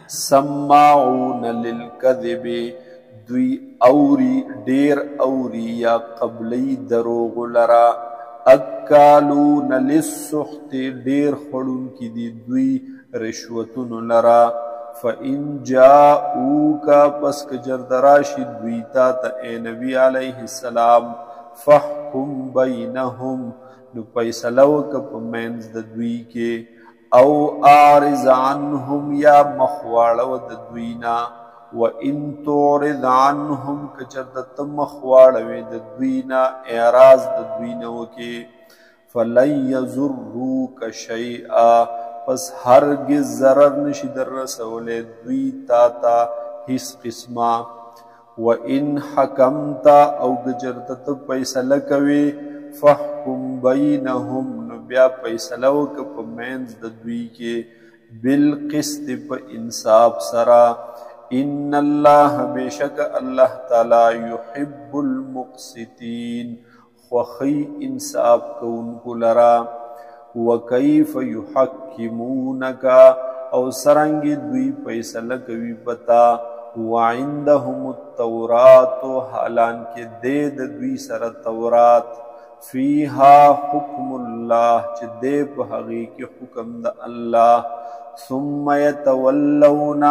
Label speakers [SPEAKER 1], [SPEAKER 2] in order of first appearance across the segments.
[SPEAKER 1] سماعون للکذب دوی اوری دیر اوری یا قبلی دروغ لرا اکالون للسحت دیر خورون کی دی دوی رشوتون لرا فَإِن جَاءُوكَ پس کجردراشی دویتا تا اے نبی علیہ السلام فَحْكُمْ بَيْنَهُمْ نو پیسلوک پمینز دوی کے او آرز عنہم یا مخواڑو دوینا وَإِن تُعْرِضْ عَنْهُمْ کچردت مخواڑوی دوینا اعراض دوینو کے فَلَنْ يَزُرُّوكَ شَيْئًا پس ہرگز ضرر نشی در رسول دوی تا حس قسمہ وَإِنْ حَكَمْتَ او گجردت پیسل کوي فَحْكُمْ بَيْنَهُمْ نبیا پیسلوک پمینز دوی کے بالقسط پا انصاب سرا ان اللہ بیشک اللہ تعالی یحب المقسطین خوخی انصاب کونکو لرا وَكَيْفَ يُحَكِّمُونَكَ او سرنگی دوی پیسل کوي پتا وَعِنْدَهُمُ التَّوْرَاتُ حالان کے دید دوی سر تورات فِيهَا حُكْمُ اللَّهِ چھ دے پا حقیق حکم دا اللہ ثُمَّ يَتَوَلَّوْنَ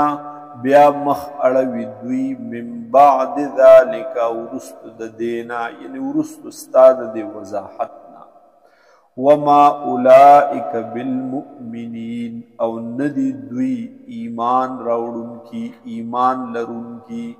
[SPEAKER 1] بیا مخ اڑوی دوی من بعد ذالک ورست دا دینا یعنی ورست استاد دے وضاحتنا وما اولئک بالمؤمنین او ندی دوی ایمان راوڑن کی ایمان لرن کی